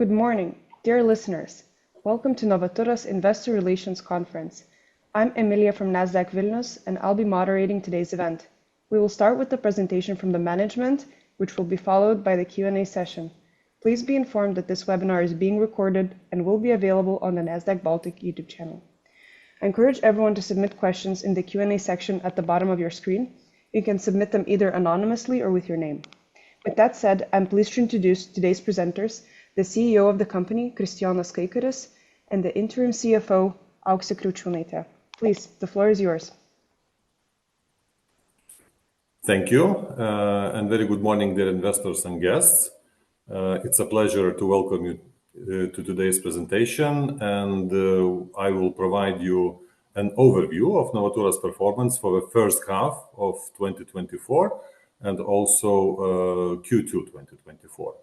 Good morning, dear listeners. Welcome to Novaturas Investor Relations Conference. I'm Emilia from Nasdaq Vilnius, and I'll be moderating today's event. We will start with the presentation from the management, which will be followed by the Q&A session. Please be informed that this webinar is being recorded and will be available on the Nasdaq Baltic YouTube channel. I encourage everyone to submit questions in the Q&A section at the bottom of your screen. You can submit them either anonymously or with your name. With that said, I'm pleased to introduce today's presenters, the CEO of the company, Kristijonas Kaikaris, and the Interim CFO, Auksė Kriaučiūnaitė. Please, the floor is yours. Thank you, and very good morning, dear investors and guests. It's a pleasure to welcome you to today's presentation, and I will provide you an overview of Novaturas' performance for the first half of 2024 and also Q2 2024.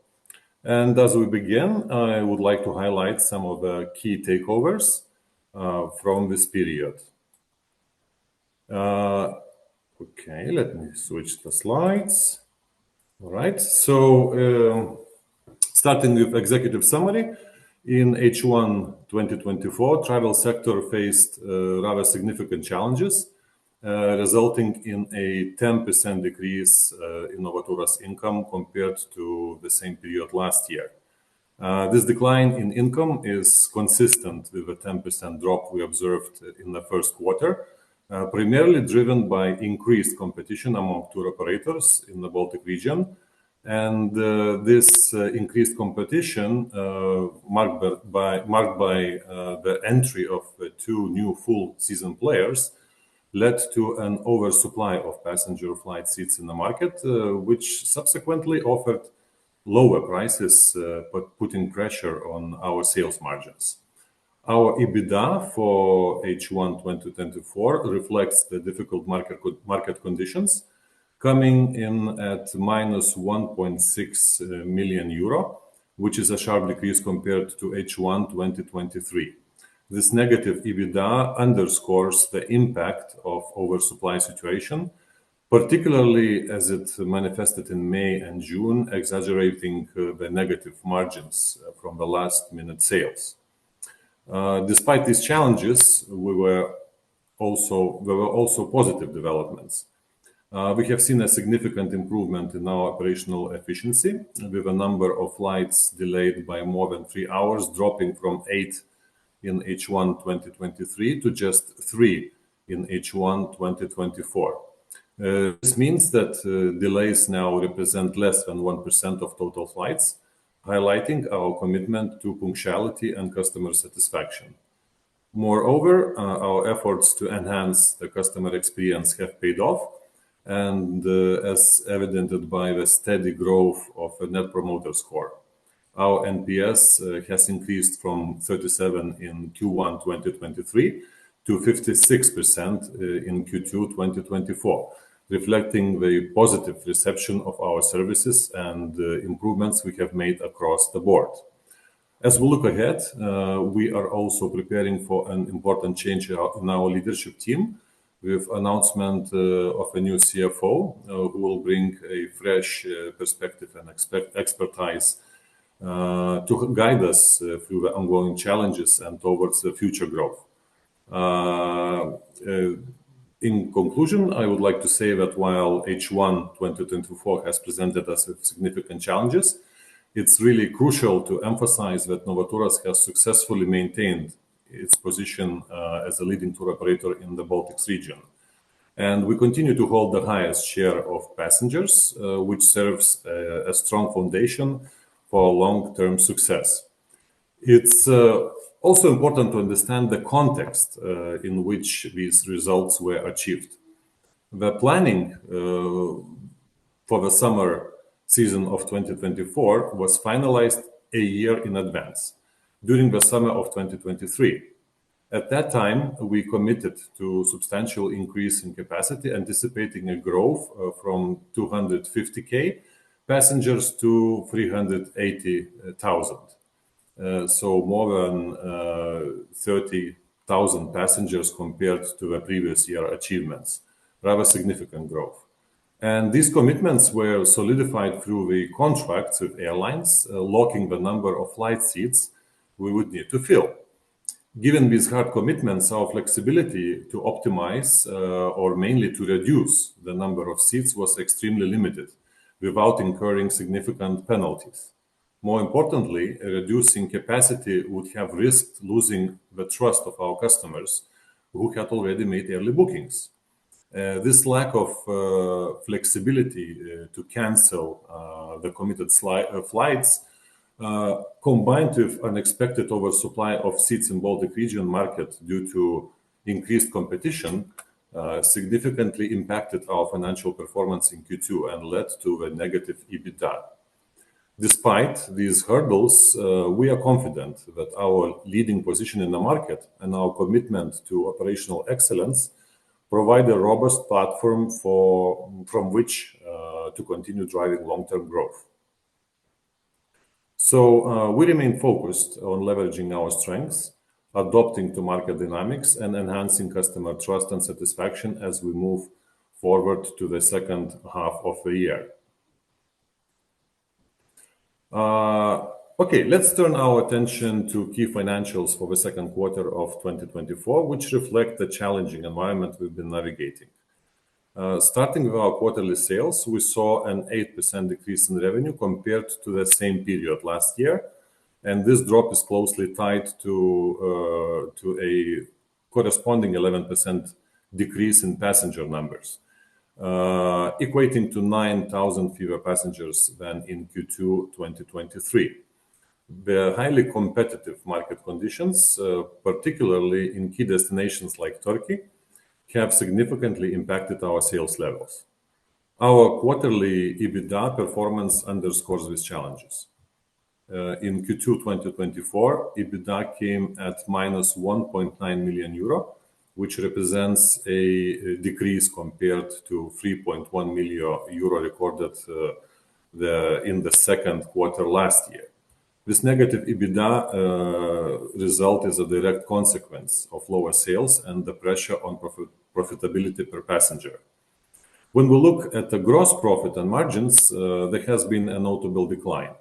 And as we begin, I would like to highlight some of the key takeovers from this period. Okay, let me switch the slides. All right, so starting with executive summary, in H1 2024, travel sector faced rather significant challenges, resulting in a 10% decrease in Novaturas' income compared to the same period last year. This decline in income is consistent with the 10% drop we observed in the first quarter, primarily driven by increased competition among tour operators in the Baltic region. And this increased competition, marked by the entry of two new full-season players, led to an oversupply of passenger flight seats in the market, which subsequently offered lower prices, but putting pressure on our sales margins. Our EBITDA for H1 2024 reflects the difficult market conditions, coming in at minus 1.6 million euro, which is a sharp decrease compared to H1 2023. This negative EBITDA underscores the impact of oversupply situation, particularly as it manifested in May and June, exaggerating the negative margins from the last-minute sales. Despite these challenges, there were also positive developments. We have seen a significant improvement in our operational efficiency, with a number of flights delayed by more than 3 hours, dropping from 8 in H1 2023 to just 3 in H1 2024. This means that delays now represent less than 1% of total flights, highlighting our commitment to punctuality and customer satisfaction. Moreover, our efforts to enhance the customer experience have paid off, and as evidenced by the steady growth of the Net Promoter Score. Our NPS has increased from 37 in Q1 2023 to 56% in Q2 2024, reflecting the positive reception of our services and improvements we have made across the board. As we look ahead, we are also preparing for an important change in our leadership team, with announcement of a new CFO who will bring a fresh perspective and expertise to guide us through the ongoing challenges and towards the future growth. In conclusion, I would like to say that while H1 2024 has presented us with significant challenges, it's really crucial to emphasize that Novaturas has successfully maintained its position as a leading tour operator in the Baltics region. And we continue to hold the highest share of passengers, which serves a strong foundation for long-term success. It's also important to understand the context in which these results were achieved. The planning for the summer season of 2024 was finalized a year in advance, during the summer of 2023. At that time, we committed to substantial increase in capacity, anticipating a growth from 250,000 passengers to 380,000. So more than 30,000 passengers compared to the previous year achievements. Rather significant growth. And these commitments were solidified through the contracts with airlines, locking the number of flight seats we would need to fill. Given these hard commitments, our flexibility to optimize or mainly to reduce the number of seats was extremely limited without incurring significant penalties. More importantly, reducing capacity would have risked losing the trust of our customers who had already made early bookings. This lack of flexibility to cancel the committed flights combined with unexpected oversupply of seats in Baltic region market due to increased competition significantly impacted our financial performance in Q2 and led to a negative EBITDA. Despite these hurdles, we are confident that our leading position in the market and our commitment to operational excellence provide a robust platform from which to continue driving long-term growth. So we remain focused on leveraging our strengths, adapting to market dynamics, and enhancing customer trust and satisfaction as we move forward to the second half of the year. Okay, let's turn our attention to key financials for the second quarter of 2024, which reflect the challenging environment we've been navigating. Starting with our quarterly sales, we saw an 8% decrease in revenue compared to the same period last year, and this drop is closely tied to a corresponding 11% decrease in passenger numbers, equating to 9,000 fewer passengers than in Q2 2023. The highly competitive market conditions, particularly in key destinations like Turkey, have significantly impacted our sales levels. Our quarterly EBITDA performance underscores these challenges. In Q2 2024, EBITDA came at minus 1.9 million euro, which represents a decrease compared to 3.1 million euro recorded in the second quarter last year. This negative EBITDA result is a direct consequence of lower sales and the pressure on profitability per passenger. When we look at the gross profit and margins, there has been a notable decline.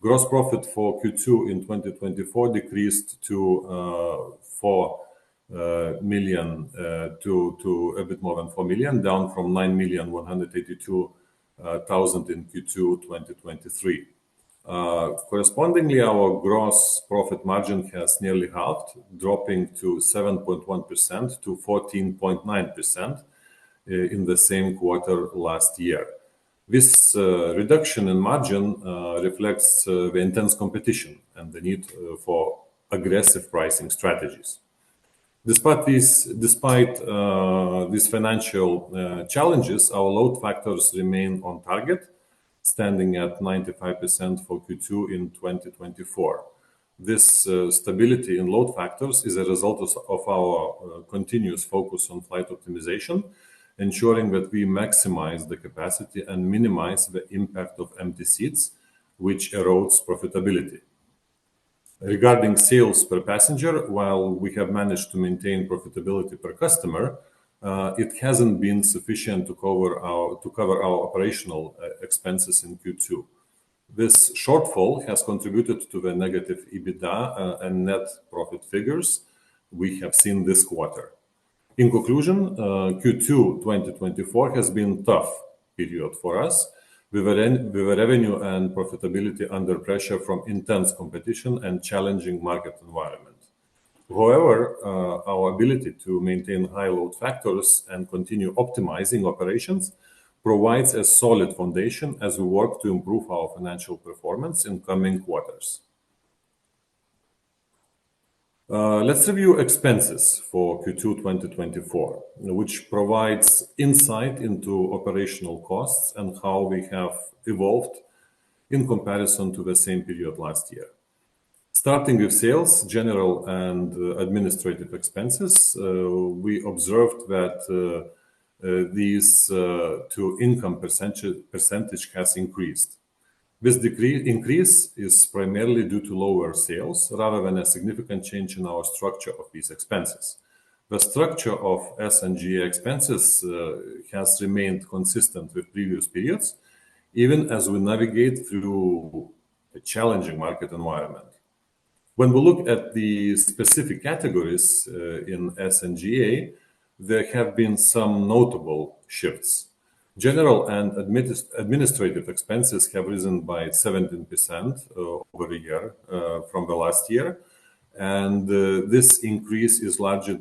Gross profit for Q2 in 2024 decreased to 4 million to a bit more than 4 million, down from 9,182,000 in Q2 2023. Correspondingly, our gross profit margin has nearly halved, dropping to 7.1% to 14.9% in the same quarter last year. This reduction in margin reflects the intense competition and the need for aggressive pricing strategies. Despite these financial challenges, our load factors remain on target, standing at 95% for Q2 in 2024. This stability in load factors is a result of our continuous focus on flight optimization, ensuring that we maximize the capacity and minimize the impact of empty seats, which erodes profitability. Regarding sales per passenger, while we have managed to maintain profitability per customer, it hasn't been sufficient to cover our operational expenses in Q2. This shortfall has contributed to the negative EBITDA and net profit figures we have seen this quarter. In conclusion, Q2 2024 has been a tough period for us, with revenue and profitability under pressure from intense competition and challenging market environment. However, our ability to maintain high load factors and continue optimizing operations provides a solid foundation as we work to improve our financial performance in coming quarters. Let's review expenses for Q2 2024, which provides insight into operational costs and how we have evolved in comparison to the same period last year. Starting with sales, general and administrative expenses, we observed that these to income percentage has increased. This increase is primarily due to lower sales rather than a significant change in our structure of these expenses. The structure of SG&A expenses has remained consistent with previous periods, even as we navigate through a challenging market environment. When we look at the specific categories in SG&A, there have been some notable shifts. General and administrative expenses have risen by 17% over a year from the last year, and this increase is largely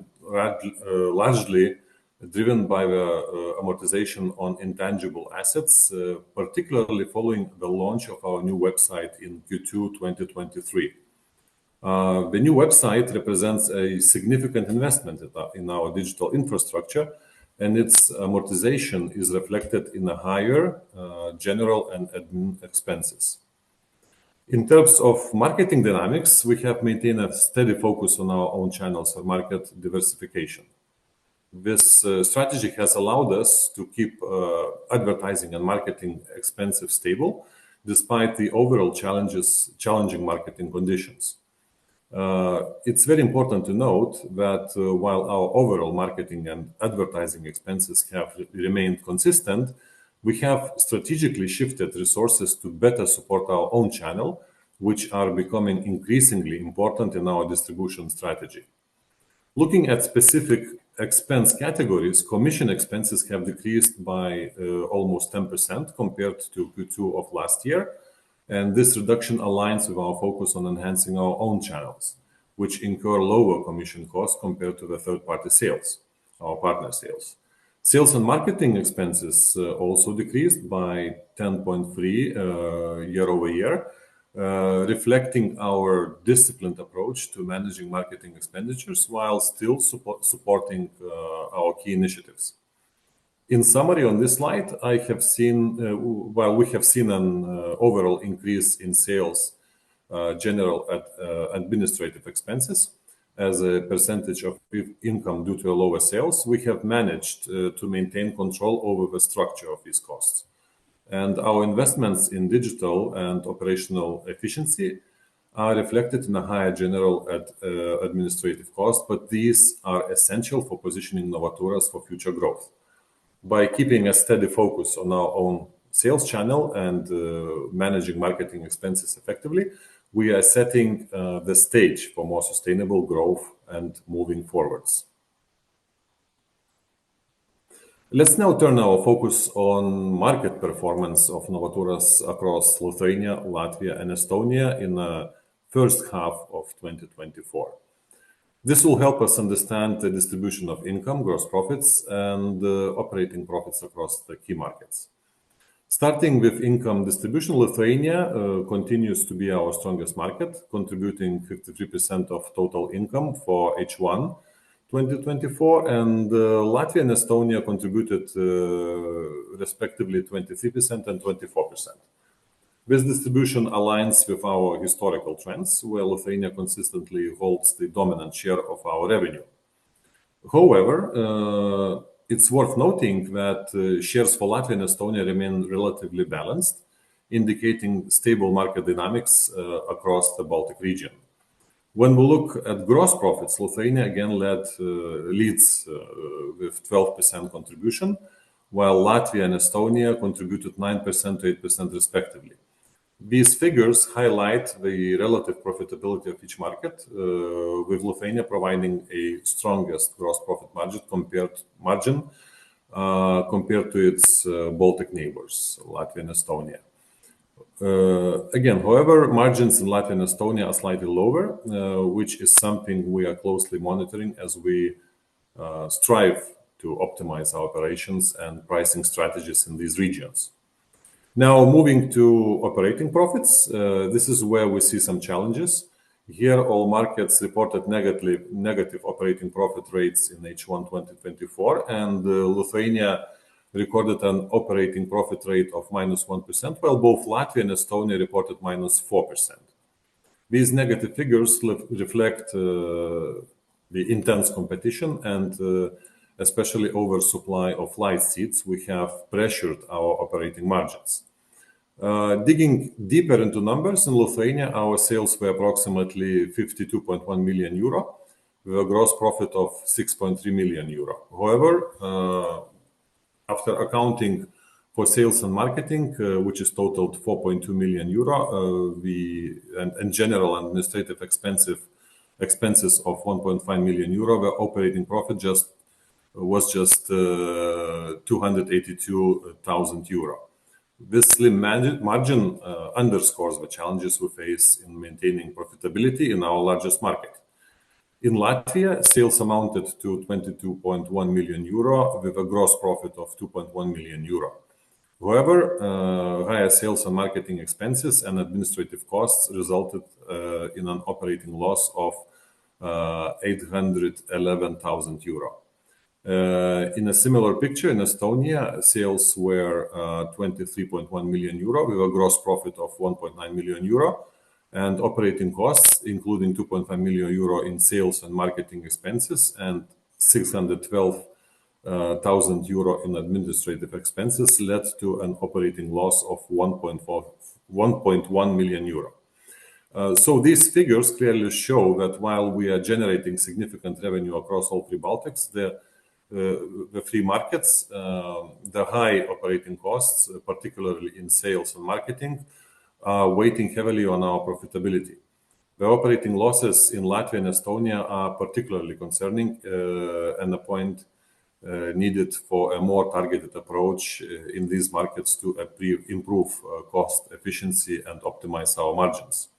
driven by the amortization on intangible assets, particularly following the launch of our new website in Q2 2023. The new website represents a significant investment in our digital infrastructure, and its amortization is reflected in a higher general and admin expenses. In terms of marketing dynamics, we have maintained a steady focus on our own channels for market diversification. This strategy has allowed us to keep advertising and marketing expenses stable despite the overall challenging marketing conditions. It's very important to note that while our overall marketing and advertising expenses have remained consistent, we have strategically shifted resources to better support our own channel, which are becoming increasingly important in our distribution strategy. Looking at specific expense categories, commission expenses have decreased by almost 10% compared to Q2 of last year, and this reduction aligns with our focus on enhancing our own channels, which incur lower commission costs compared to the third-party sales, our partner sales. Sales and marketing expenses also decreased by 10.3% year-over-year, reflecting our disciplined approach to managing marketing expenditures while still supporting our key initiatives. In summary, on this slide, while we have seen an overall increase in sales, general and administrative expenses as a percentage of income due to lower sales, we have managed to maintain control over the structure of these costs. And our investments in digital and operational efficiency are reflected in a higher general and administrative cost, but these are essential for positioning Novaturas for future growth. By keeping a steady focus on our own sales channel and managing marketing expenses effectively, we are setting the stage for more sustainable growth and moving forwards. Let's now turn our focus on market performance of Novaturas across Lithuania, Latvia, and Estonia in the first half of 2024. This will help us understand the distribution of income, gross profits, and operating profits across the key markets. Starting with income distribution, Lithuania continues to be our strongest market, contributing 53% of total income for H1 2024, and Latvia and Estonia contributed respectively 23% and 24%. This distribution aligns with our historical trends, where Lithuania consistently holds the dominant share of our revenue. However, it's worth noting that shares for Latvia and Estonia remain relatively balanced, indicating stable market dynamics across the Baltic region. When we look at gross profits, Lithuania again leads with 12% contribution, while Latvia and Estonia contributed 9% to 8% respectively. These figures highlight the relative profitability of each market, with Lithuania providing a strongest gross profit margin compared to its Baltic neighbors, Latvia and Estonia. Again, however, margins in Latvia and Estonia are slightly lower, which is something we are closely monitoring as we strive to optimize our operations and pricing strategies in these regions. Now, moving to operating profits, this is where we see some challenges. Here, all markets reported negative operating profit rates in H1 2024, and Lithuania recorded an operating profit rate of -1%, while both Latvia and Estonia reported -4%. These negative figures reflect the intense competition and especially oversupply of light seats, which have pressured our operating margins. Digging deeper into numbers, in Lithuania, our sales were approximately 52.1 million euro, with a gross profit of 6.3 million euro. However, after accounting for sales and marketing, which is totaled 4.2 million euro, and general administrative expenses of 1.5 million euro, the operating profit was just 282,000 euro. This slim margin underscores the challenges we face in maintaining profitability in our largest market. In Latvia, sales amounted to 22.1 million euro with a gross profit of 2.1 million euro. However, higher sales and marketing expenses and administrative costs resulted in an operating loss of 811,000 euro. In a similar picture, in Estonia, sales were 23.1 million euro with a gross profit of 1.9 million euro, and operating costs, including 2.5 million euro in sales and marketing expenses and 612,000 euro in administrative expenses, led to an operating loss of 1.1 million euro. So these figures clearly show that while we are generating significant revenue across all three Baltics, the three markets, the high operating costs, particularly in sales and marketing, are weighing heavily on our profitability. The operating losses in Latvia and Estonia are particularly concerning and a point needed for a more targeted approach in these markets to improve cost efficiency and optimize our margins.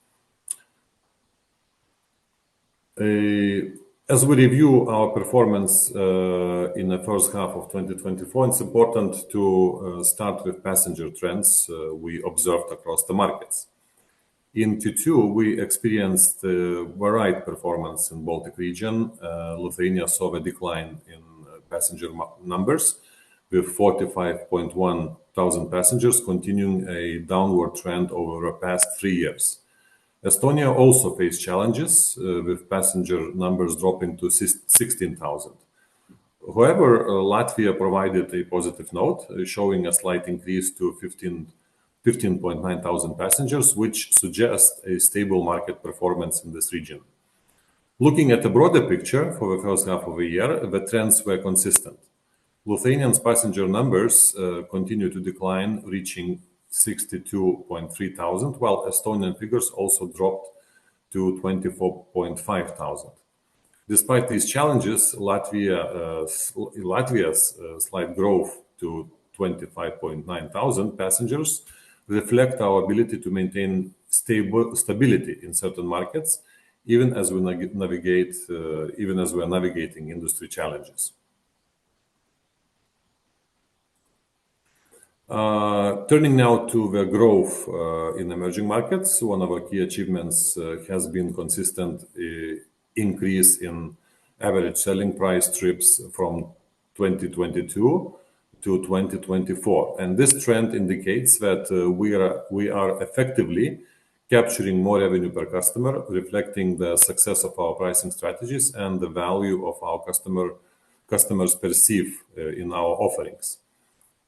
As we review our performance in the first half of 2024, it's important to start with passenger trends we observed across the markets. In Q2, we experienced varied performance in Baltic region. Lithuania saw a decline in passenger numbers, with 45.1 thousand passengers continuing a downward trend over the past 3 years. Estonia also faced challenges, with passenger numbers dropping to 16,000. However, Latvia provided a positive note, showing a slight increase to 15.9 thousand passengers, which suggests a stable market performance in this region. Looking at the broader picture for the first half of the year, the trends were consistent. Lithuanians' passenger numbers continue to decline, reaching 62.3 thousand, while Estonian figures also dropped to 24.5 thousand. Despite these challenges, Latvia's slight growth to 25.9 thousand passengers reflect our ability to maintain stability in certain markets, even as we are navigating industry challenges. Turning now to the growth in emerging markets, one of our key achievements has been consistent increase in average selling price trips from 2022 to 2024. And this trend indicates that we are effectively capturing more revenue per customer, reflecting the success of our pricing strategies and the value of our customers perceive in our offerings.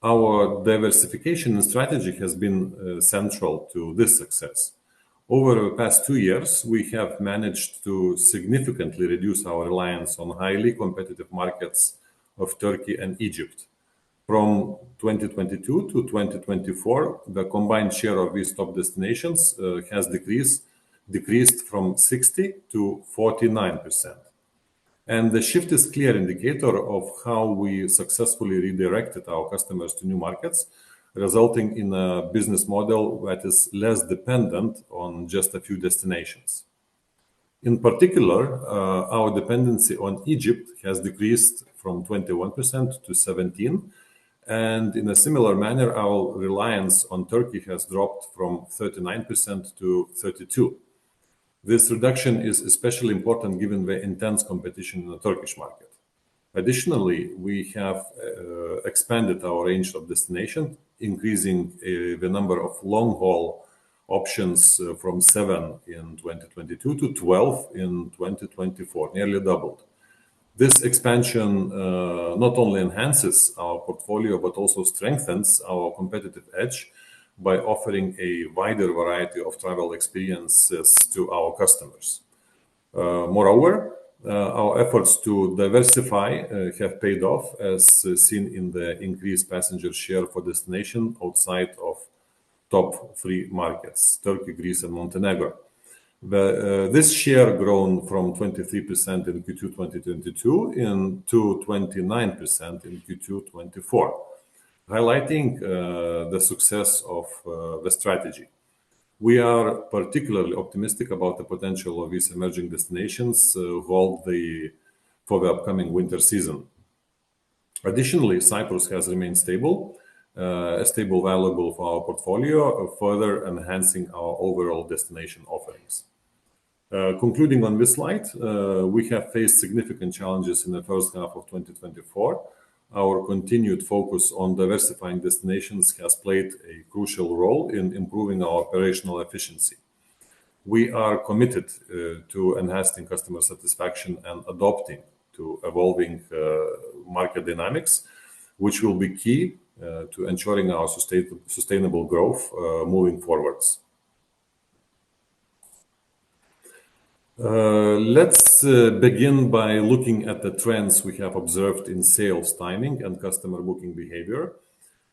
Our diversification strategy has been central to this success. Over the past 2 years, we have managed to significantly reduce our reliance on highly competitive markets of Turkey and Egypt. From 2022 to 2024, the combined share of these top destinations has decreased from 60 to 49%. And the shift is a clear indicator of how we successfully redirected our customers to new markets, resulting in a business model that is less dependent on just a few destinations. In particular, our dependency on Egypt has decreased from 21% to 17%, and in a similar manner, our reliance on Turkey has dropped from 39% to 32%. This reduction is especially important given the intense competition in the Turkish market. Additionally, we have expanded our range of destinations, increasing the number of long-haul options from 7 in 2022 to 12 in 2024, nearly doubled. This expansion not only enhances our portfolio, but also strengthens our competitive edge by offering a wider variety of travel experiences to our customers. Moreover, our efforts to diversify have paid off, as seen in the increased passenger share for destination outside of top three markets, Turkey, Greece, and Montenegro. This share grown from 23% in Q2 2022 to 29% in Q2 24, highlighting the success of the strategy. We are particularly optimistic about the potential of these emerging destinations for the upcoming winter season. Additionally, Cyprus has remained stable, a stable variable for our portfolio, further enhancing our overall destination offerings. Concluding on this slide, we have faced significant challenges in the first half of 2024. Our continued focus on diversifying destinations has played a crucial role in improving our operational efficiency. We are committed to enhancing customer satisfaction and adapting to evolving market dynamics, which will be key to ensuring our sustainable growth moving forwards. Let's begin by looking at the trends we have observed in sales timing and customer booking behavior.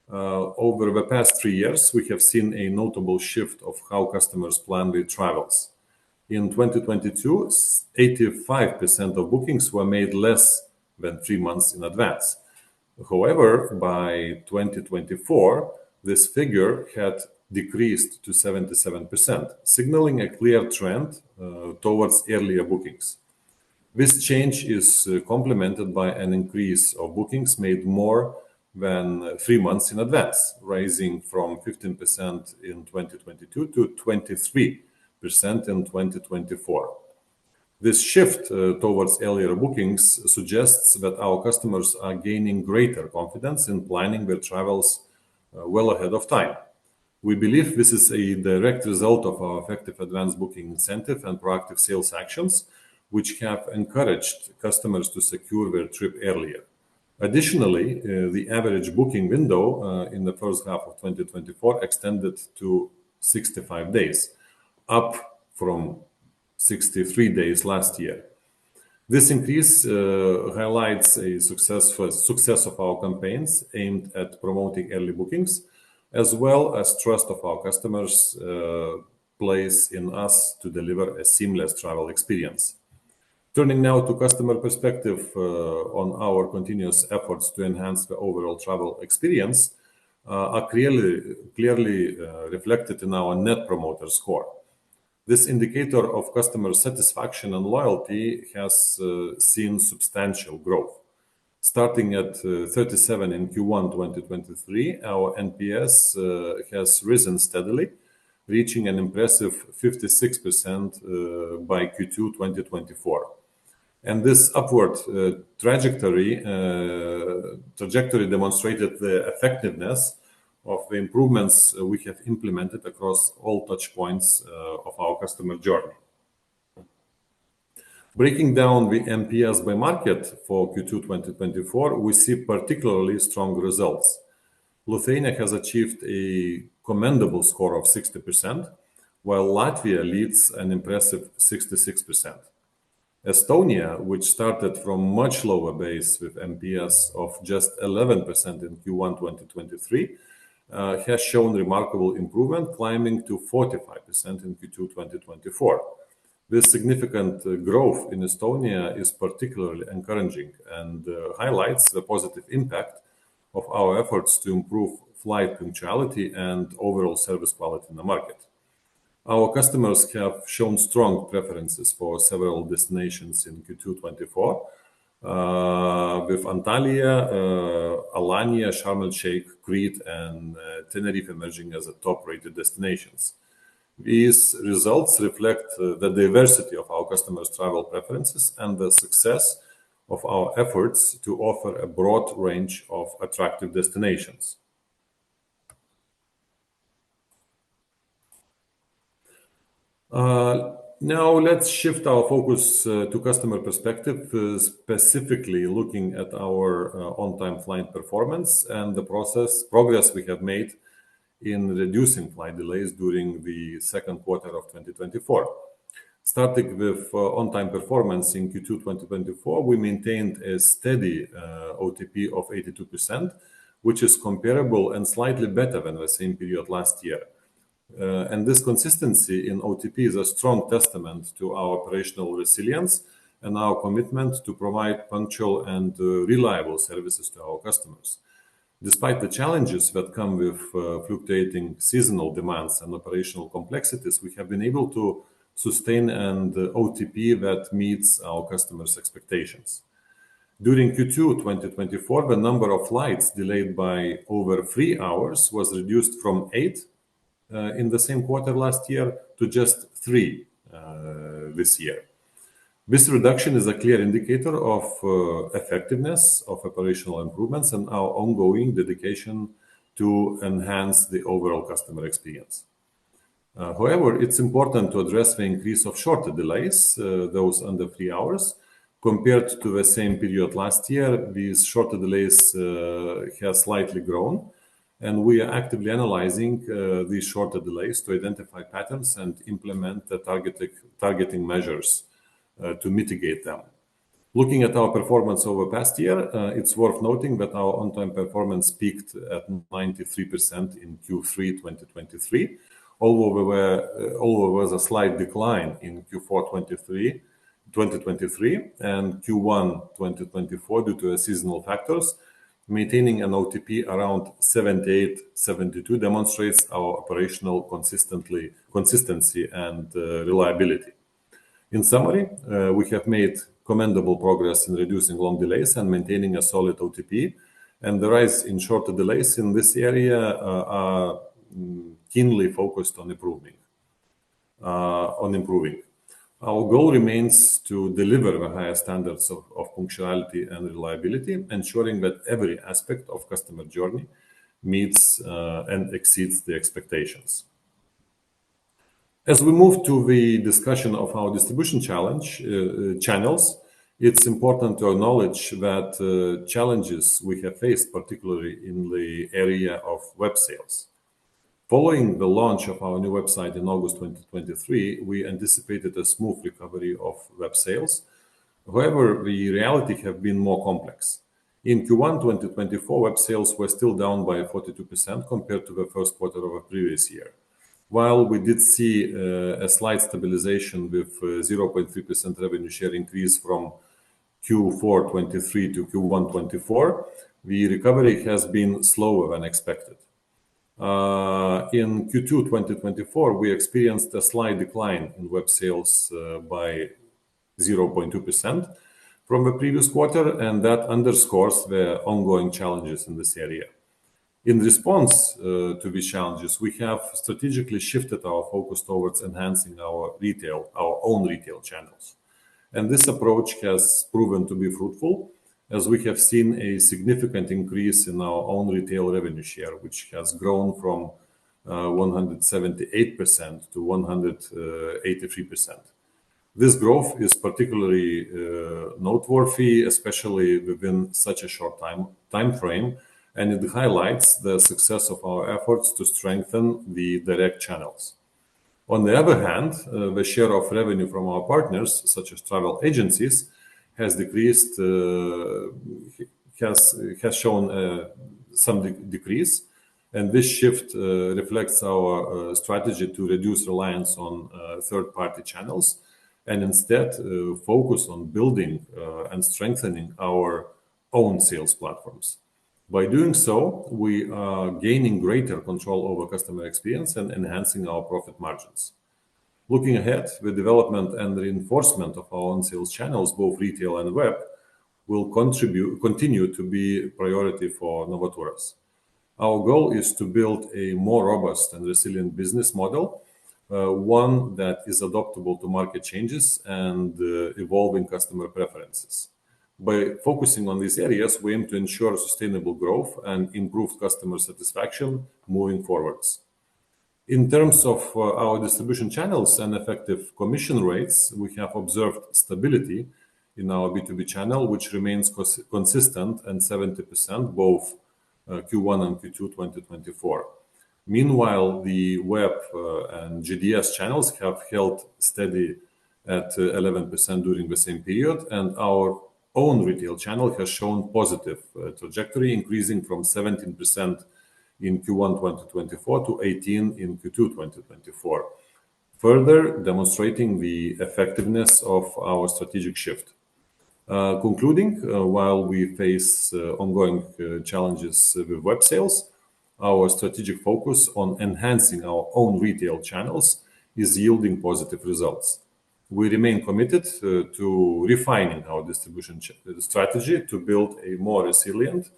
Over the past 3 years, we have seen a notable shift of how customers plan their travels. In 2022, 85% of bookings were made less than 3 months in advance. However, by 2024, this figure had decreased to 77%, signaling a clear trend towards earlier bookings. This change is complemented by an increase of bookings made more than 3 months in advance, rising from 15% in 2022 to 23% in 2024. This shift towards earlier bookings suggests that our customers are gaining greater confidence in planning their travels well ahead of time. We believe this is a direct result of our effective advanced booking incentive and proactive sales actions, which have encouraged customers to secure their trip earlier. Additionally, the average booking window in the first half of 2024 extended to 65 days, up from 63 days last year. This increase highlights a success of our campaigns aimed at promoting early bookings, as well as trust of our customers place in us to deliver a seamless travel experience. Turning now to customer perspective on our continuous efforts to enhance the overall travel experience are clearly reflected in our Net Promoter Score. This indicator of customer satisfaction and loyalty has seen substantial growth. Starting at 37 in Q1 2023, our NPS has risen steadily, reaching an impressive 56% by Q2 2024. And this upward trajectory demonstrated the effectiveness of the improvements we have implemented across all touch points of our customer journey. Breaking down the NPS by market for Q2 2024, we see particularly strong results. Lithuania has achieved a commendable score of 60%, while Latvia leads an impressive 66%. Estonia, which started from much lower base with NPS of just 11% in Q1 2023, has shown remarkable improvement, climbing to 45% in Q2 2024. This significant growth in Estonia is particularly encouraging and highlights the positive impact of our efforts to improve flight punctuality and overall service quality in the market. Our customers have shown strong preferences for several destinations in Q2 2024, with Antalya, Alanya, Sharm el-Sheikh, Crete, and Tenerife emerging as the top-rated destinations. These results reflect the diversity of our customers' travel preferences and the success of our efforts to offer a broad range of attractive destinations. Now let's shift our focus to customer perspective, specifically looking at our on-time flight performance and the progress we have made in reducing flight delays during the second quarter of 2024. Starting with on-time performance in Q2 2024, we maintained a steady OTP of 82%, which is comparable and slightly better than the same period last year. And this consistency in OTP is a strong testament to our operational resilience and our commitment to provide punctual and reliable services to our customers. Despite the challenges that come with fluctuating seasonal demands and operational complexities, we have been able to sustain an OTP that meets our customers' expectations. During Q2 2024, the number of flights delayed by over 3 hours was reduced from 8 in the same quarter last year to just 3 this year. This reduction is a clear indicator of effectiveness of operational improvements and our ongoing dedication to enhance the overall customer experience. However, it's important to address the increase of shorter delays, those under 3 hours. Compared to the same period last year, these shorter delays have slightly grown, and we are actively analyzing these shorter delays to identify patterns and implement the targeting measures to mitigate them. Looking at our performance over past year, it's worth noting that our on-time performance peaked at 93% in Q3 2023, although there was a slight decline in Q4 2023 and Q1 2024 due to seasonal factors. Maintaining an OTP around 78-72 demonstrates our operational consistency and reliability. In summary, we have made commendable progress in reducing long delays and maintaining a solid OTP, and the rise in shorter delays in this area are keenly focused on improving. Our goal remains to deliver the highest standards of punctuality and reliability, ensuring that every aspect of customer journey meets and exceeds the expectations. As we move to the discussion of our distribution channels, it's important to acknowledge that challenges we have faced, particularly in the area of web sales. Following the launch of our new website in August 2023, we anticipated a smooth recovery of web sales. However, the reality has been more complex. In Q1 2024, web sales were still down by 42% compared to the first quarter of the previous year. While we did see a slight stabilization with 0.3% revenue share increase from Q4 23 to Q1 24, the recovery has been slower than expected. In Q2 2024, we experienced a slight decline in web sales by 0.2% from the previous quarter, and that underscores the ongoing challenges in this area. In response to these challenges, we have strategically shifted our focus towards enhancing our own retail channels. And this approach has proven to be fruitful, as we have seen a significant increase in our own retail revenue share, which has grown from 178% to 183%. This growth is particularly noteworthy, especially within such a short time frame, and it highlights the success of our efforts to strengthen the direct channels. On the other hand, the share of revenue from our partners, such as travel agencies, has decreased, has shown some decrease, and this shift reflects our strategy to reduce reliance on third-party channels and instead focus on building and strengthening our own sales platforms. By doing so, we are gaining greater control over customer experience and enhancing our profit margins. Looking ahead, the development and reinforcement of our own sales channels, both retail and web, will continue to be a priority for Novaturas. Our goal is to build a more robust and resilient business model, one that is adaptable to market changes and evolving customer preferences. By focusing on these areas, we aim to ensure sustainable growth and improved customer satisfaction moving forwards. In terms of our distribution channels and effective commission rates, we have observed stability in our B2B channel, which remains consistent at 70% both Q1 and Q2 2024. Meanwhile, the web and GDS channels have held steady at 11% during the same period, and our own retail channel has shown positive trajectory, increasing from 17% in Q1 2024 to 18% in Q2 2024, further demonstrating the effectiveness of our strategic shift. Concluding, while we face ongoing challenges with web sales, our strategic focus on enhancing our own retail channels is yielding positive results. We remain committed to refining our distribution strategy to build a more resilient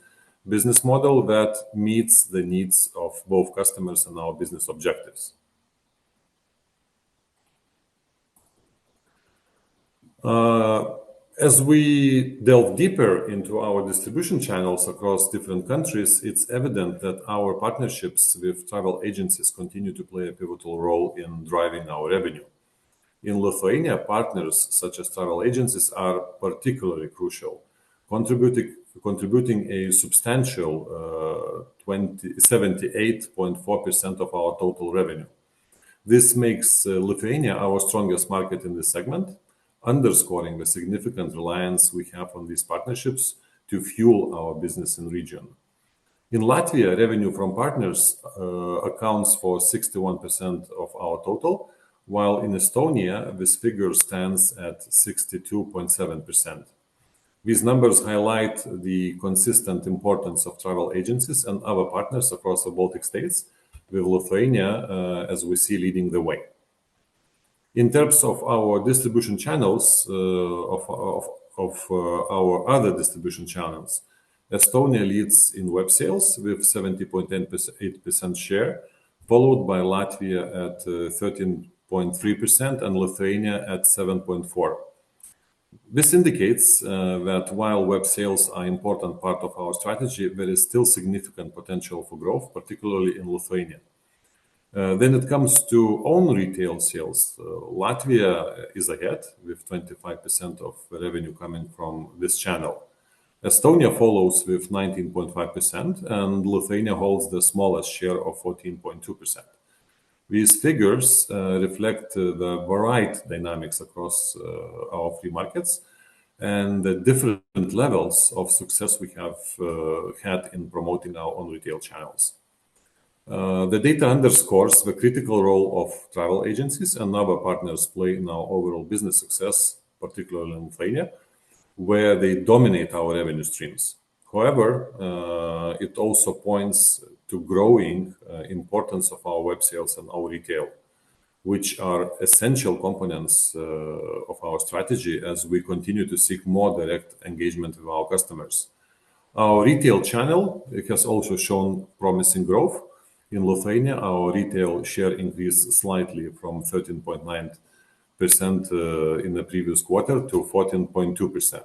business model that meets the needs of both customers and our business objectives. As we delve deeper into our distribution channels across different countries, it's evident that our partnerships with travel agencies continue to play a pivotal role in driving our revenue. In Lithuania, partners such as travel agencies are particularly crucial, contributing a substantial 78.4% of our total revenue. This makes Lithuania our strongest market in this segment, underscoring the significant reliance we have on these partnerships to fuel our business in region. In Latvia, revenue from partners accounts for 61% of our total, while in Estonia, this figure stands at 62.7%. These numbers highlight the consistent importance of travel agencies and other partners across the Baltic states, with Lithuania, as we see, leading the way. In terms of our distribution channels, our other distribution channels, Estonia leads in web sales with 70.8% share, followed by Latvia at 13.3% and Lithuania at 7.4%. This indicates that while web sales are an important part of our strategy, there is still significant potential for growth, particularly in Lithuania. Then it comes to own retail sales. Latvia is ahead with 25% of revenue coming from this channel. Estonia follows with 19.5%, and Lithuania holds the smallest share of 14.2%. These figures reflect the varied dynamics across our three markets and the different levels of success we have had in promoting our own retail channels. The data underscores the critical role of travel agencies and other partners play in our overall business success, particularly in Lithuania, where they dominate our revenue streams. However, it also points to growing importance of our web sales and our retail, which are essential components of our strategy as we continue to seek more direct engagement with our customers. Our retail channel has also shown promising growth. In Lithuania, our retail share increased slightly from 13.9% in the previous quarter to 14.2%.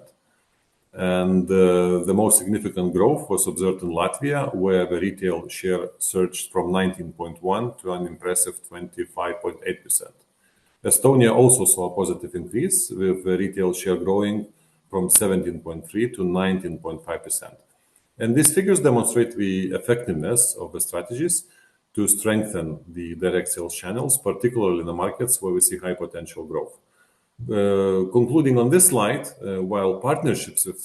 And the most significant growth was observed in Latvia, where the retail share surged from 19.1% to an impressive 25.8%. Estonia also saw a positive increase, with the retail share growing from 17.3% to 19.5%. And these figures demonstrate the effectiveness of the strategies to strengthen the direct sales channels, particularly in the markets where we see high potential growth. Concluding on this slide, while partnerships with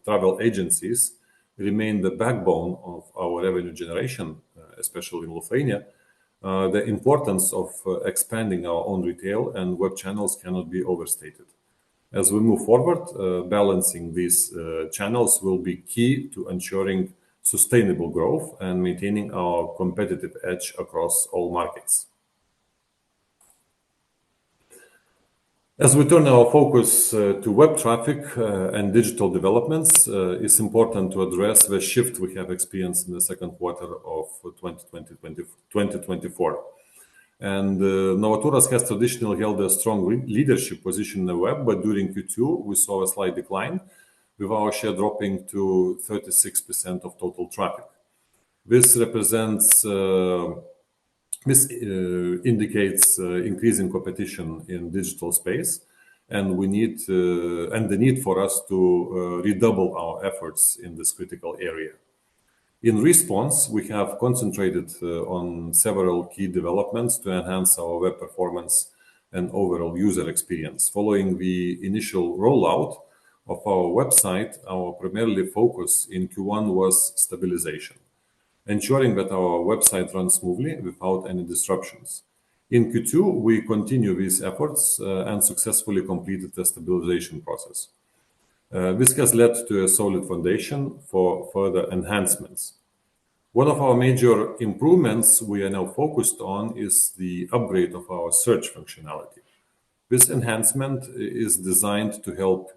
travel agencies remain the backbone of our revenue generation, especially in Lithuania, the importance of expanding our own retail and web channels cannot be overstated. As we move forward, balancing these channels will be key to ensuring sustainable growth and maintaining our competitive edge across all markets. As we turn our focus to web traffic and digital developments, it's important to address the shift we have experienced in the second quarter of 2024. And Novaturas has traditionally held a strong leadership position in the web, but during Q2, we saw a slight decline, with our share dropping to 36% of total traffic. This indicates increasing competition in digital space, and the need for us to redouble our efforts in this critical area. In response, we have concentrated on several key developments to enhance our web performance and overall user experience. Following the initial rollout of our website, our primarily focus in Q1 was stabilization, ensuring that our website runs smoothly without any disruptions. In Q2, we continue these efforts and successfully completed the stabilization process. This has led to a solid foundation for further enhancements. One of our major improvements we are now focused on is the upgrade of our search functionality. This enhancement is designed to help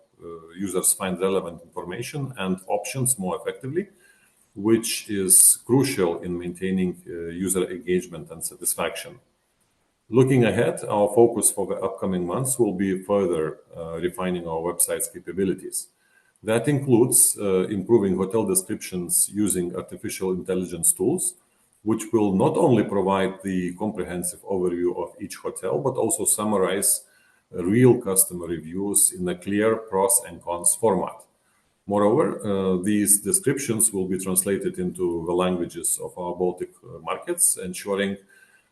users find relevant information and options more effectively, which is crucial in maintaining user engagement and satisfaction. Looking ahead, our focus for the upcoming months will be further refining our website's capabilities. That includes improving hotel descriptions using artificial intelligence tools, which will not only provide the comprehensive overview of each hotel, but also summarize real customer reviews in a clear pros and cons format. Moreover, these descriptions will be translated into the languages of our Baltic markets, ensuring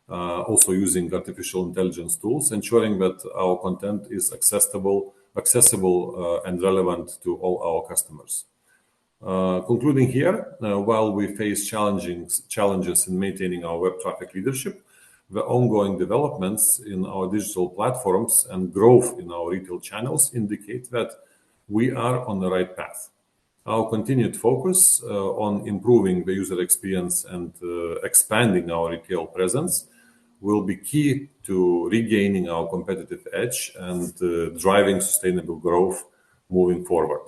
also using artificial intelligence tools, ensuring that our content is accessible and relevant to all our customers. Concluding here, while we face challenges in maintaining our web traffic leadership, the ongoing developments in our digital platforms and growth in our retail channels indicate that we are on the right path. Our continued focus on improving the user experience and expanding our retail presence will be key to regaining our competitive edge and driving sustainable growth moving forward.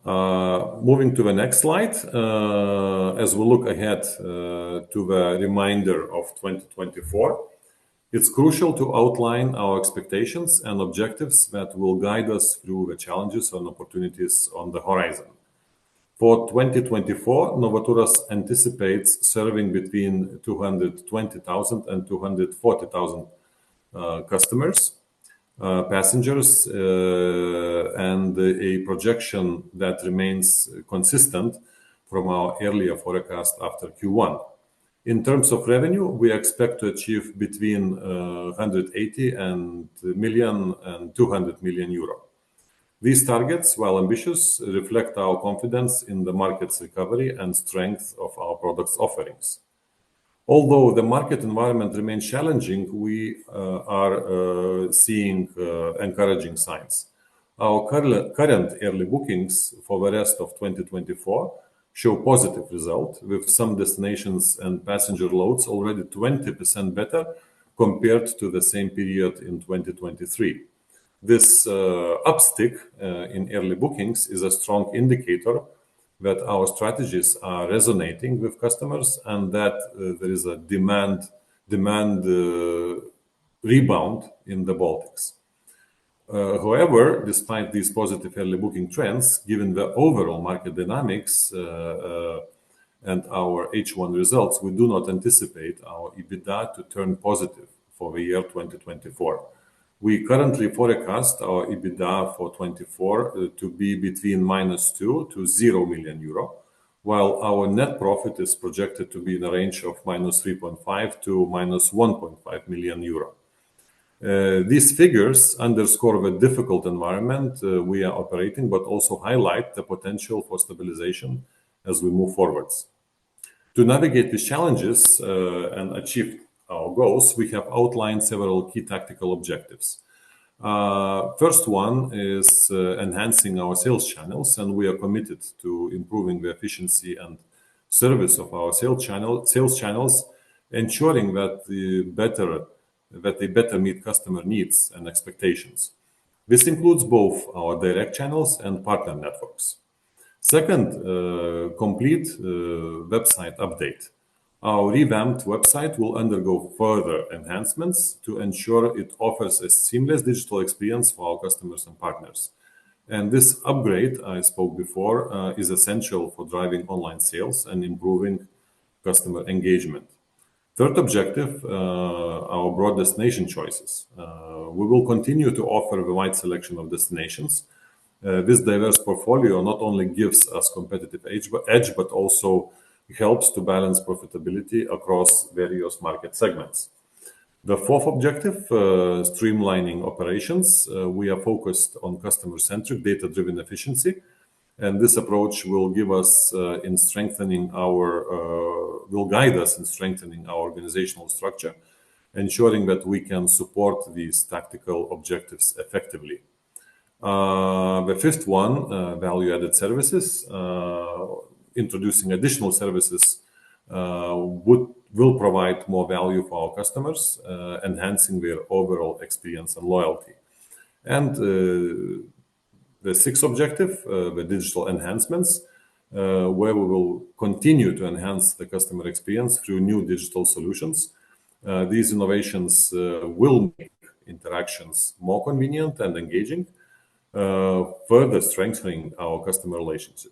Moving to the next slide, as we look ahead to the remainder of 2024, it's crucial to outline our expectations and objectives that will guide us through the challenges and opportunities on the horizon. For 2024, Novaturas anticipates serving between 220,000 and 240,000 customers, passengers, and a projection that remains consistent from our earlier forecast after Q1. In terms of revenue, we expect to achieve between 180 million and 200 million euro. These targets, while ambitious, reflect our confidence in the market's recovery and strength of our products offerings. Although the market environment remains challenging, we are seeing encouraging signs. Our current early bookings for the rest of 2024 show positive results, with some destinations and passenger loads already 20% better compared to the same period in 2023. This upstick in early bookings is a strong indicator that our strategies are resonating with customers and that there is a demand rebound in the Baltics. However, despite these positive early booking trends, given the overall market dynamics and our H1 results, we do not anticipate our EBITDA to turn positive for the year 2024. We currently forecast our EBITDA for 2024 to be between -2 to 0 million euro, while our net profit is projected to be in a range of -3.5 to -1.5 million euro. These figures underscore the difficult environment we are operating, but also highlight the potential for stabilization as we move forwards. To navigate these challenges and achieve our goals, we have outlined several key tactical objectives. First one is enhancing our sales channels, and we are committed to improving the efficiency and service of our sales channels, ensuring that they better meet customer needs and expectations. This includes both our direct channels and partner networks. Second, complete website update. Our revamped website will undergo further enhancements to ensure it offers a seamless digital experience for our customers and partners. And this upgrade, I spoke before, is essential for driving online sales and improving customer engagement. Third objective, our broad destination choices. We will continue to offer a wide selection of destinations. This diverse portfolio not only gives us competitive edge, but also helps to balance profitability across various market segments. The fourth objective, streamlining operations. We are focused on customer-centric, data-driven efficiency, and this approach will give us will guide us in strengthening our organizational structure, ensuring that we can support these tactical objectives effectively. The fifth one, value-added services. Introducing additional services will provide more value for our customers, enhancing their overall experience and loyalty. And the sixth objective, the digital enhancements, where we will continue to enhance the customer experience through new digital solutions. These innovations will make interactions more convenient and engaging, further strengthening our customer relationship.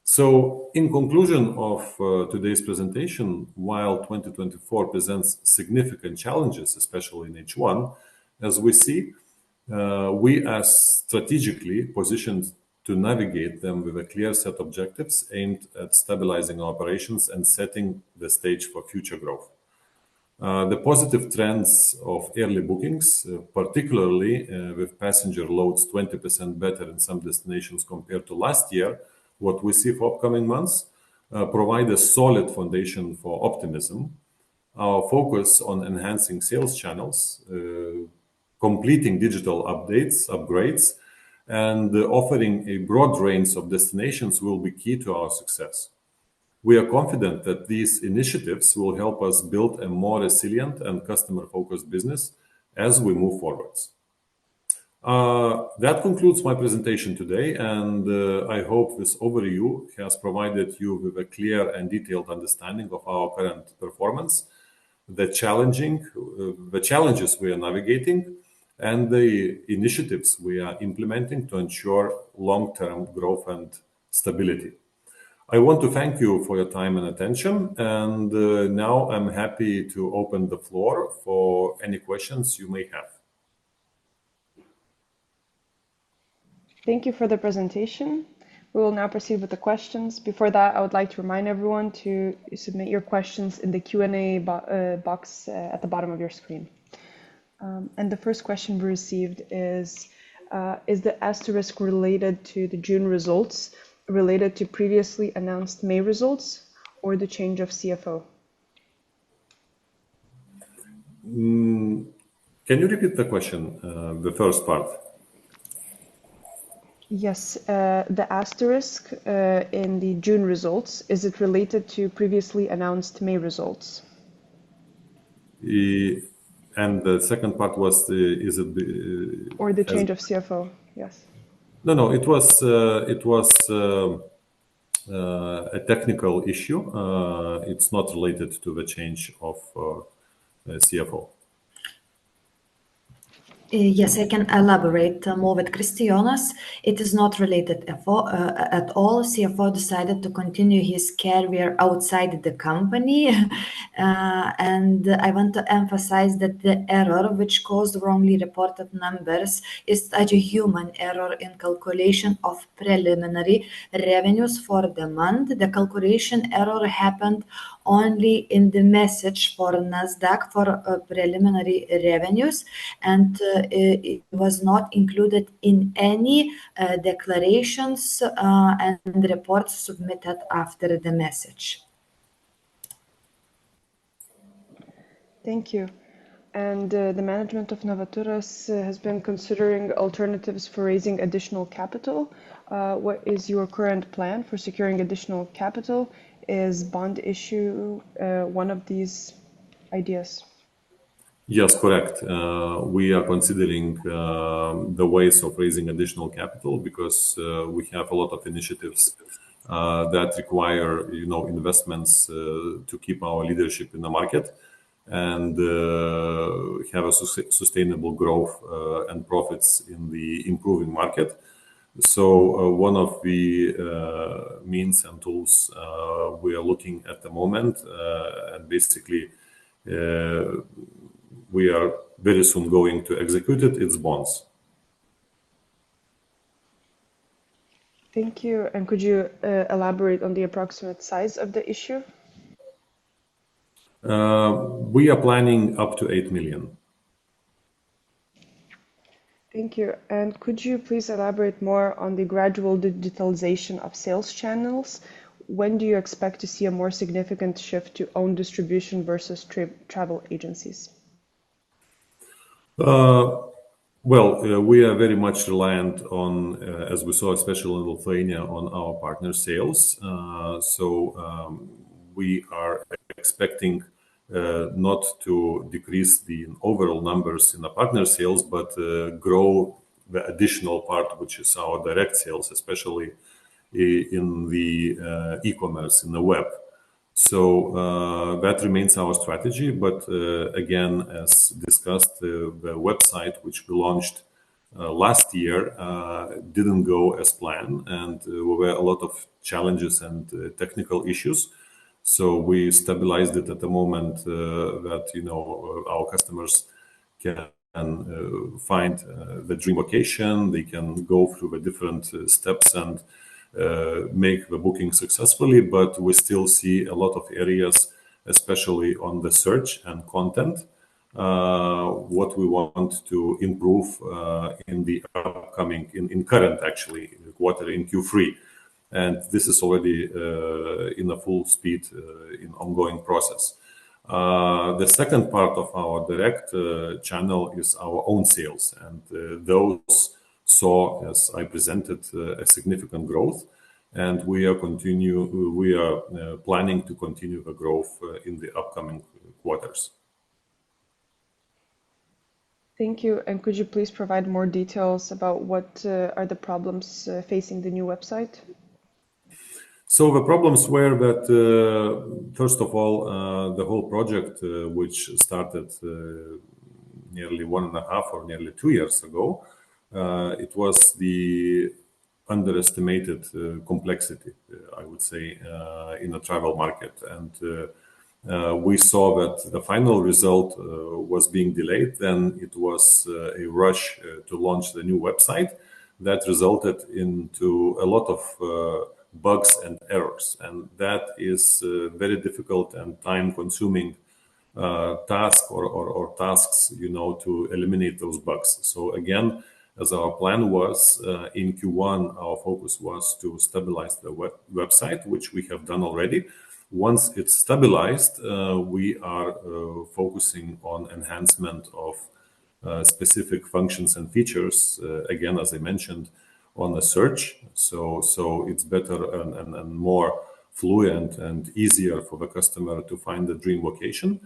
So, in conclusion of today's presentation, while 2024 presents significant challenges, especially in H1, as we see, we are strategically positioned to navigate them with a clear set of objectives aimed at stabilizing our operations and setting the stage for future growth. The positive trends of early bookings, particularly with passenger loads 20% better in some destinations compared to last year, what we see for upcoming months, provide a solid foundation for optimism. Our focus on enhancing sales channels, completing digital upgrades, and offering a broad range of destinations will be key to our success. We are confident that these initiatives will help us build a more resilient and customer-focused business as we move forwards. That concludes my presentation today, and I hope this overview has provided you with a clear and detailed understanding of our current performance, the challenges we are navigating, and the initiatives we are implementing to ensure long-term growth and stability. I want to thank you for your time and attention, and now I'm happy to open the floor for any questions you may have. Thank you for the presentation. We will now proceed with the questions. Before that, I would like to remind everyone to submit your questions in the Q&A box at the bottom of your screen. And the first question we received is the asterisk related to the June results related to previously announced May results or the change of CFO? Can you repeat the question, the first part? Yes, the asterisk in the June results, is it related to previously announced May results? And the second part was, is it... Or the change of CFO, yes. No, it was a technical issue. It's not related to the change of CFO. Yes, I can elaborate more with Kristijonas. It is not related at all. CFO decided to continue his career outside the company. And I want to emphasize that the error which caused wrongly reported numbers is such a human error in calculation of preliminary revenues for the month. The calculation error happened only in the message for NASDAQ for preliminary revenues, and it was not included in any declarations and reports submitted after the message. Thank you. And the management of Novaturas has been considering alternatives for raising additional capital. What is your current plan for securing additional capital? Is bond issue one of these ideas? Yes, correct. We are considering the ways of raising additional capital because we have a lot of initiatives that require, investments to keep our leadership in the market and have a sustainable growth and profits in the improving market. So one of the means and tools we are looking at the moment, and basically we are very soon going to execute it, it's bonds. Thank you. And could you elaborate on the approximate size of the issue? We are planning up to 8 million. Thank you. And could you please elaborate more on the gradual digitalization of sales channels? When do you expect to see a more significant shift to own distribution versus travel agencies? We are very much reliant on, as we saw, especially in Lithuania, on our partner sales. We are expecting not to decrease the overall numbers in the partner sales, but grow the additional part, which is our direct sales, especially in the e-commerce, in the web. That remains our strategy. But again, as discussed, the website, which we launched last year, didn't go as planned, and there were a lot of challenges and technical issues. So we stabilized it at the moment that our customers can find the dream vacation. They can go through the different steps and make the booking successfully, but we still see a lot of areas, especially on the search and content, what we want to improve in the upcoming, in current actually quarter, in Q3. And this is already in a full speed in ongoing process. The second part of our direct channel is our own sales, and those saw, as I presented, a significant growth, and we are planning to continue the growth in the upcoming quarters. Thank you. And could you please provide more details about what are the problems facing the new website? So the problems were that, first of all, the whole project, which started nearly 1.5 or nearly 2 years ago, it was the underestimated complexity, I would say, in the travel market. And we saw that the final result was being delayed. Then it was a rush to launch the new website that resulted into a lot of bugs and errors. And that is very difficult and time-consuming task or tasks, to eliminate those bugs. So again, as our plan was, in Q1, our focus was to stabilize the website, which we have done already. Once it's stabilized, we are focusing on enhancement of specific functions and features, again, as I mentioned, on the search. So it's better and more fluent and easier for the customer to find the dream vacation.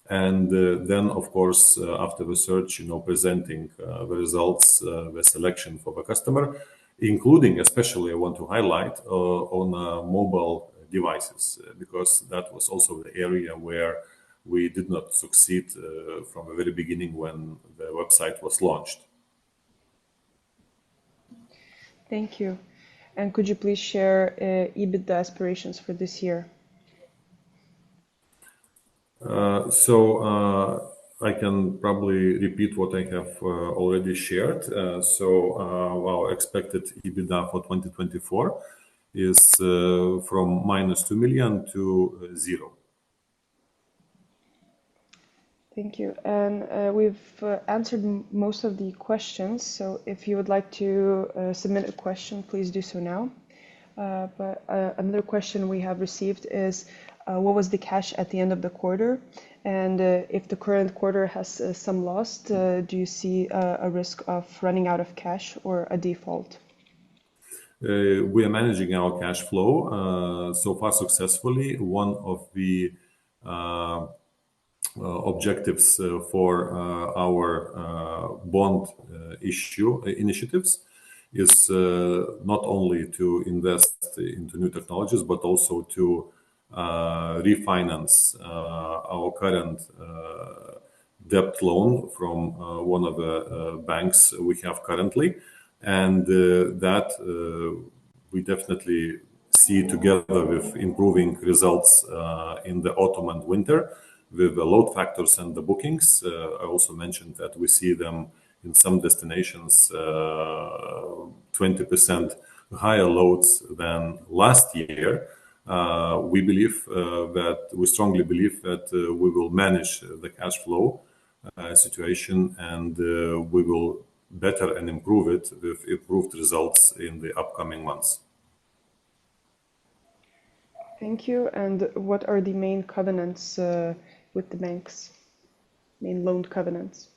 And then, of course, after the search, presenting the results, the selection for the customer, including, especially I want to highlight, on mobile devices, because that was also the area where we did not succeed from the very beginning when the website was launched. Thank you. And could you please share EBITDA aspirations for this year? I can probably repeat what I have already shared. Our expected EBITDA for 2024 is from -2 million to 0. Thank you. And we've answered most of the questions. So if you would like to submit a question, please do so now. But another question we have received is, what was the cash at the end of the quarter? And if the current quarter has some loss, do you see a risk of running out of cash or a default? We are managing our cash flow so far successfully. One of the objectives for our bond issue initiatives is not only to invest into new technologies, but also to refinance our current debt loan from one of the banks we have currently. And that we definitely see together with improving results in the autumn and winter with the load factors and the bookings. I also mentioned that we see them in some destinations 20% higher loads than last year, we strongly believe that we will manage the cash flow situation, and we will better and improve it with improved results in the upcoming months. Thank you. And what are the main covenants with the banks? Main loan covenants?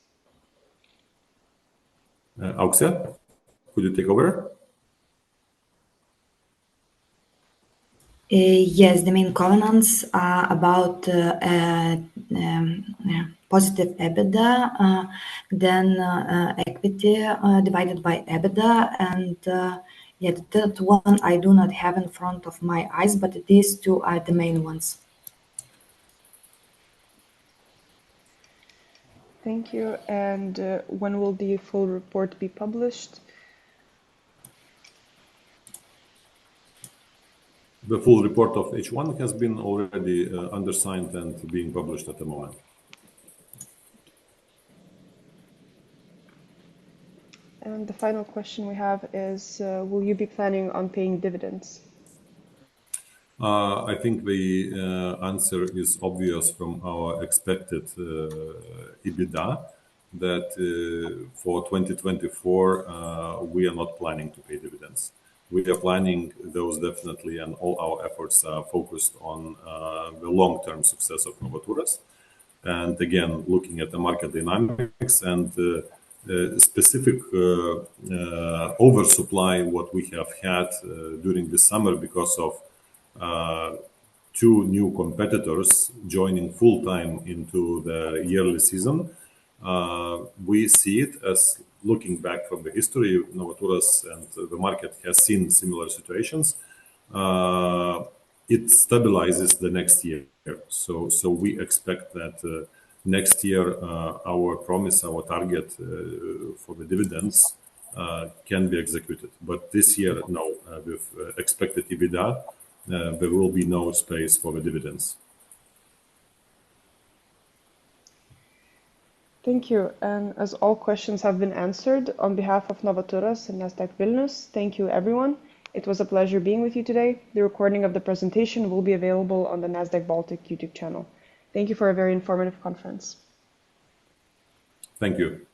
Auksė, could you take over? Yes, the main covenants are about positive EBITDA, then equity divided by EBITDA, and yeah, the third one I do not have in front of my eyes, but these two are the main ones. Thank you. And when will the full report be published? The full report of H1 has been already undersigned and being published at the moment. And the final question we have is, will you be planning on paying dividends? I think the answer is obvious from our expected EBITDA, that for 2024 we are not planning to pay dividends. We are planning those definitely, and all our efforts are focused on the long-term success of Novaturas. And again, looking at the market dynamics and specific oversupply, what we have had during the summer because of two new competitors joining full-time into the yearly season. We see it as, looking back from the history, Novaturas and the market has seen similar situations. It stabilizes the next year. So we expect that next year our promise, our target for the dividends can be executed. But this year, no, with expected EBITDA, there will be no space for the dividends. Thank you. And as all questions have been answered, on behalf of Novaturas and Nasdaq Vilnius, thank you everyone. It was a pleasure being with you today. The recording of the presentation will be available on the Nasdaq Baltic YouTube channel. Thank you for a very informative conference. Thank you.